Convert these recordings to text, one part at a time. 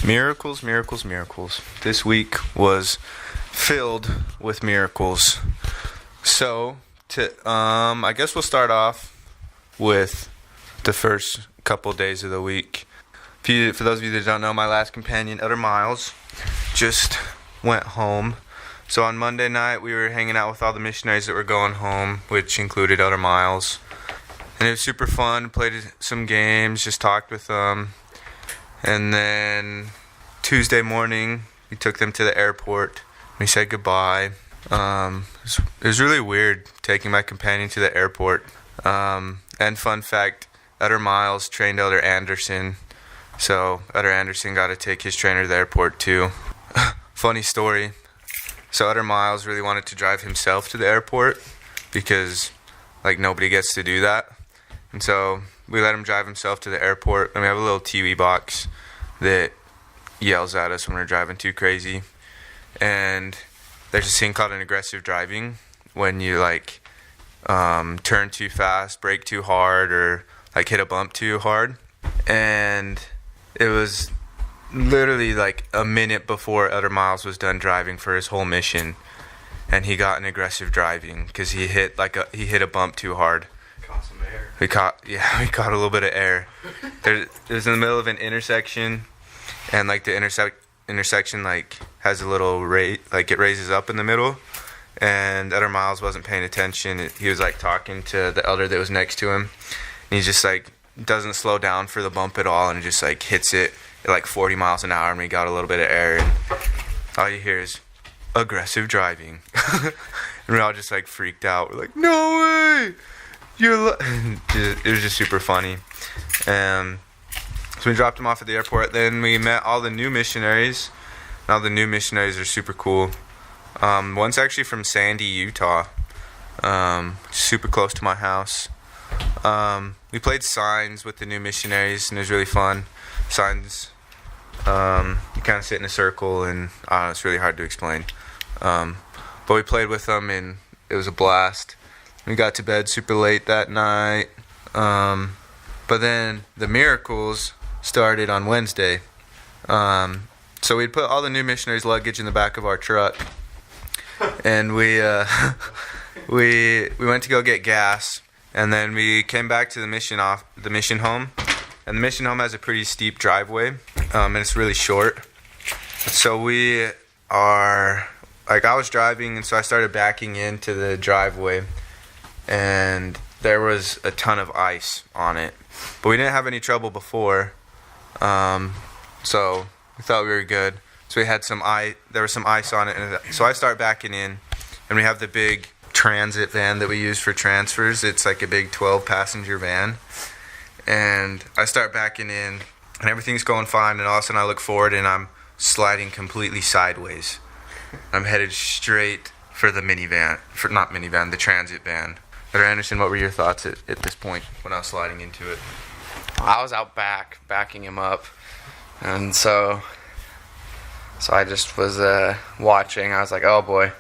Miracles, miracles, miracles. This week was filled with miracles. So, I guess we'll start off with the first couple days of the week. For those of you that don't know, my last companion, Utter Miles, just went home. So on Monday night, we were hanging out with all the missionaries that were going home, which included Utter Miles. And it was super fun. Played some games, just talked with them. And then Tuesday morning, we took them to the airport. We said goodbye. It was really weird taking my companion to the airport. And fun fact, Utter Miles trained Elder Anderson. So Elder Anderson got to take his trainer to the airport too. Funny story. So Utter Miles really wanted to drive himself to the airport because nobody gets to do that. And so we let him drive himself to the airport, and we have a little TV box that yells at us when we're driving too crazy. And there's a thing called an aggressive driving, when you turn too fast, brake too hard, or hit a bump too hard. And it was literally a minute before Utter Miles was done driving for his whole mission, and he got an aggressive driving because he hit a bump too hard. Caught some air. We caught a little bit of air. It was in the middle of an intersection, and the intersection has a little rate, it raises up in the middle, and Utter Miles wasn't paying attention. He was talking to the elder that was next to him, and he just doesn't slow down for the bump at all, and just hits it at 40 miles an hour, and we got a little bit of air, and all you hear is aggressive driving. And we all just freaked out. We're like, no way! It was just super funny. So we dropped him off at the airport. Then we met all the new missionaries. All the new missionaries are super cool. One's actually from Sandy, Utah. Super close to my house. We played signs with the new missionaries, and it was really fun. Signs, you kind of sit in a circle, and it's really hard to explain. But we played with them, and it was a blast. We got to bed super late that night. But then the miracles started on Wednesday. So we'd put all the new missionaries' luggage in the back of our truck, and we went to go get gas, and then we came back to the mission home, and the mission home has a pretty steep driveway, and it's really short. So I was driving, and so I started backing into the driveway, and there was a ton of ice on it, but we didn't have any trouble before, so we thought we were good. So we had there was some ice on it, and so I start backing in, and we have the big transit van that we use for transfers. It's a big 12-passenger van, and I start backing in, and everything's going fine, and all of a sudden I look forward, and I'm sliding completely sideways. I'm headed straight for the the transit van. But Anderson, what were your thoughts at this point when I was sliding into it? I was out back, backing him up, and so I just was watching. I was like, oh boy,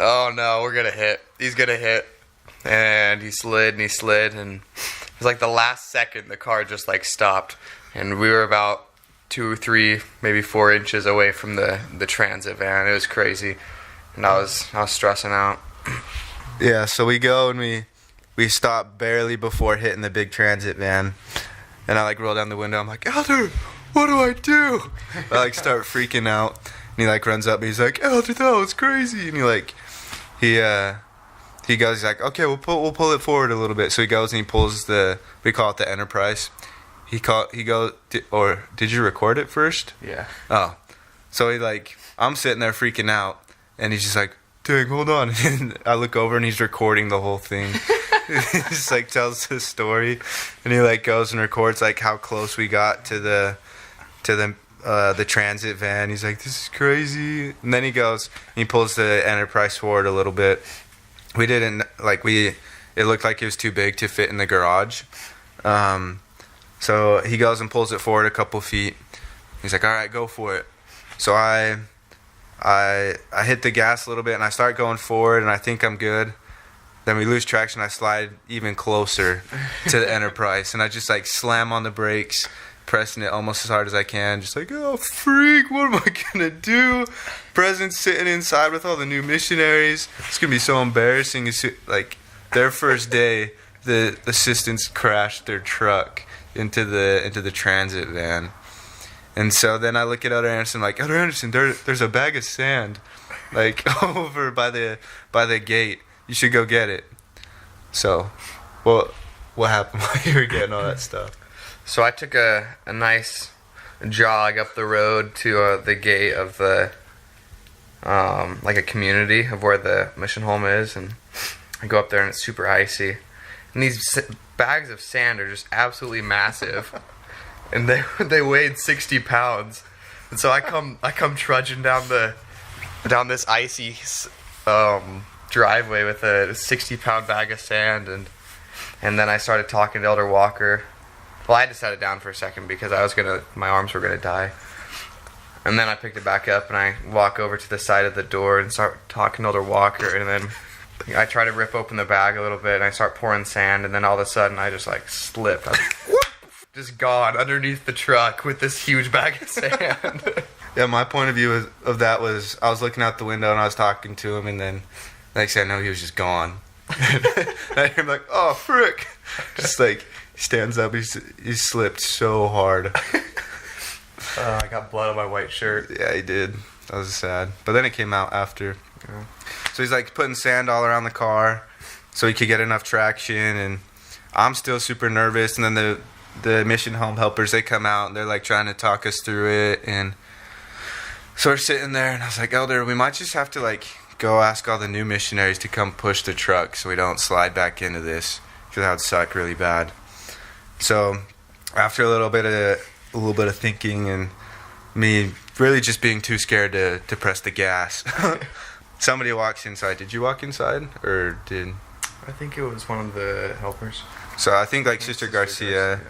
oh no, we're gonna hit. He's gonna hit, and he slid, and it was the last second the car just stopped, and we were about 2 or 3, maybe 4 inches away from the transit van. It was crazy, and I was stressing out. Yeah, so we go, and we stop barely before hitting the big transit van, and I roll down the window. I'm like, Elder, what do I do? I start freaking out, and he runs up, and he's like, Elder, that was crazy, and he goes, he's like, okay, we'll pull it forward a little bit. So he goes and he pulls we call it the Enterprise. Did you record it first? Yeah. Oh, so I'm sitting there freaking out, and he's just like, dang, hold on. And I look over, and he's recording the whole thing. He just tells the story, and he goes and records how close we got to the transit van. He's like, this is crazy. And then he goes and he pulls the Enterprise forward a little bit. We didn't it looked like it was too big to fit in the garage. So he goes and pulls it forward a couple feet. He's like, all right, go for it. So I hit the gas a little bit, and I start going forward, and I think I'm good. Then we lose traction. I slide even closer to the Enterprise, and I just slam on the brakes, pressing it almost as hard as I can. Just like, oh, freak, what am I going to do? President's sitting inside with all the new missionaries. It's going to be so embarrassing. It's like their first day, the assistants crashed their truck into the transit van. And so then I look at Elder Anderson, like, Elder Anderson, there's a bag of sand, like, over by the gate. You should go get it. So, well, what happened while you were getting all that stuff? So I took a nice jog up the road to the gate of the, like a community of where the mission home is, and I go up there and it's super icy. And these bags of sand are just absolutely massive. And they weighed 60 pounds. And so I come trudging down this icy driveway with a 60-pound bag of sand, and then I started talking to Elder Walker. Well, I had to set it down for a second because my arms were gonna die. And then I picked it back up and I walk over to the side of the door and start talking to Elder Walker, and then I try to rip open the bag a little bit and I start pouring sand, and then all of a sudden I just like slipped. I was like, just gone underneath the truck with this huge bag of sand. Yeah, my point of view of that was I was looking out the window and I was talking to him, and then next thing I know, he was just gone. And I hear him like, oh, frick. Just like, he stands up, he slipped so hard. I got blood on my white shirt. Yeah, he did. That was sad. But then it came out after. Yeah. So he's like putting sand all around the car so he could get enough traction, and I'm still super nervous. And then the mission home helpers, they come out and they're like trying to talk us through it. And so we're sitting there and I was like, Elder, we might just have to like go ask all the new missionaries to come push the truck so we don't slide back into this, because that would suck really bad. So after a little bit of thinking and me really just being too scared to press the gas, somebody walks inside. Did you walk inside, or did? I think it was one of the helpers. So I think like Sister Garcia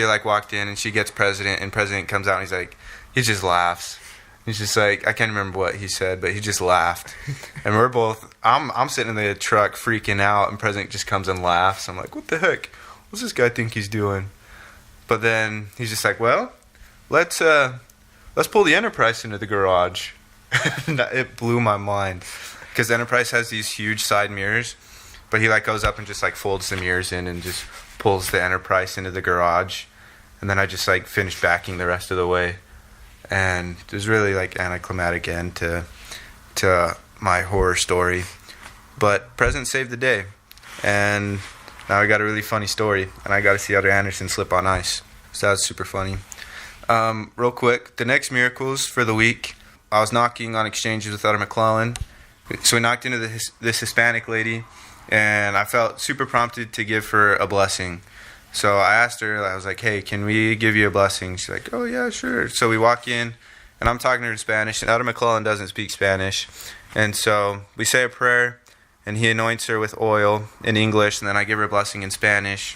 like walked in and she gets President, and President comes out and he's like, he just laughs. He's just like, I can't remember what he said, but he just laughed. And we're both, I'm sitting in the truck freaking out, and President just comes and laughs. I'm like, what the heck? What's this guy think he's doing? But then he's just like, well, let's pull the Enterprise into the garage. It blew my mind, because the Enterprise has these huge side mirrors, but he like goes up and just like folds the mirrors in and just pulls the Enterprise into the garage. And then I just like finished backing the rest of the way. And it was really like anticlimactic end to my horror story. But President saved the day. And now I got a really funny story. And I got to see Elder Anderson slip on ice. So that was super funny. Real quick, the next miracles for the week. I was knocking on exchanges with Elder McClellan. So we knocked into this Hispanic lady. And I felt super prompted to give her a blessing. So I asked her, I was like, hey, can we give you a blessing? She's like, oh, yeah, sure. So we walk in, and I'm talking to her in Spanish, and Elder McClellan doesn't speak Spanish. And so we say a prayer, and he anoints her with oil in English, and then I give her a blessing in Spanish.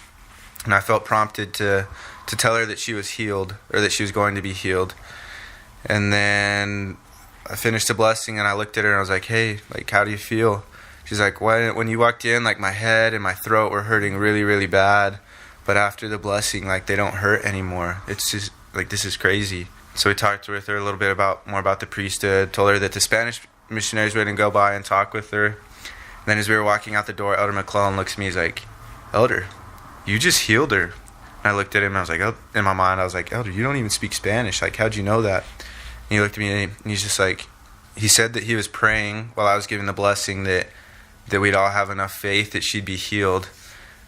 And I felt prompted to tell her that she was healed, or that she was going to be healed. And then I finished the blessing, and I looked at her, and I was like, hey, like, how do you feel? She's like, when you walked in, like, my head and my throat were hurting really, really bad. But after the blessing, like, they don't hurt anymore. It's just, like, this is crazy. So we talked with her a little bit more about the priesthood, told her that the Spanish missionaries were going to go by and talk with her. And then as we were walking out the door, Elder McClellan looks at me, he's like, Elder, you just healed her. And I looked at him, and I was like, oh, in my mind, I was like, Elder, you don't even speak Spanish. Like, how'd you know that? And he looked at me, and he's just like, he said that he was praying while I was giving the blessing that we'd all have enough faith that she'd be healed.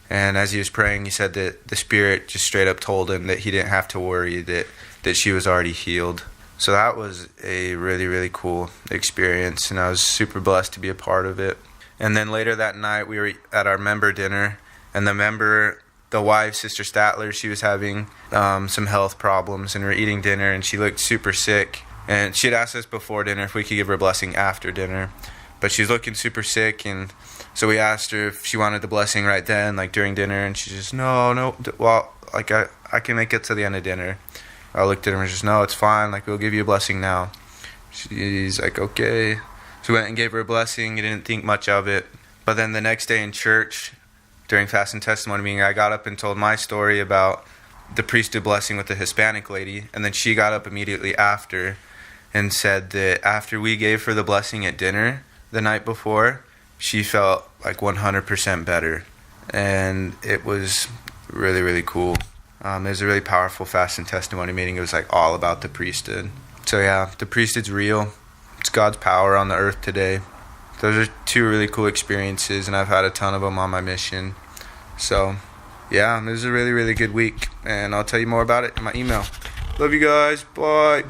And as he was praying, he said that the Spirit just straight up told him that he didn't have to worry, that she was already healed. So that was a really, really cool experience, and I was super blessed to be a part of it. And then later that night, we were at our member dinner, and the wife, Sister Statler, she was having some health problems, and we were eating dinner, and she looked super sick. And she had asked us before dinner if we could give her a blessing after dinner, but she was looking super sick, and so we asked her if she wanted the blessing right then, like during dinner, and she just, no, well, like I can make it to the end of dinner. I looked at her and just, no, it's fine, like we'll give you a blessing now. She's like, okay. So we went and gave her a blessing. I didn't think much of it. But then the next day in church, during fast and testimony meeting, I got up and told my story about the priesthood blessing with the Hispanic lady, and then she got up immediately after and said that after we gave her the blessing at dinner the night before, she felt like 100% better. And it was really, really cool. It was a really powerful fast and testimony meeting. It was like all about the priesthood. So yeah, the priesthood's real. It's God's power on the earth today. Those are two really cool experiences, and I've had a ton of them on my mission. So yeah, it was a really, really good week, and I'll tell you more about it in my email. Love you guys. Bye.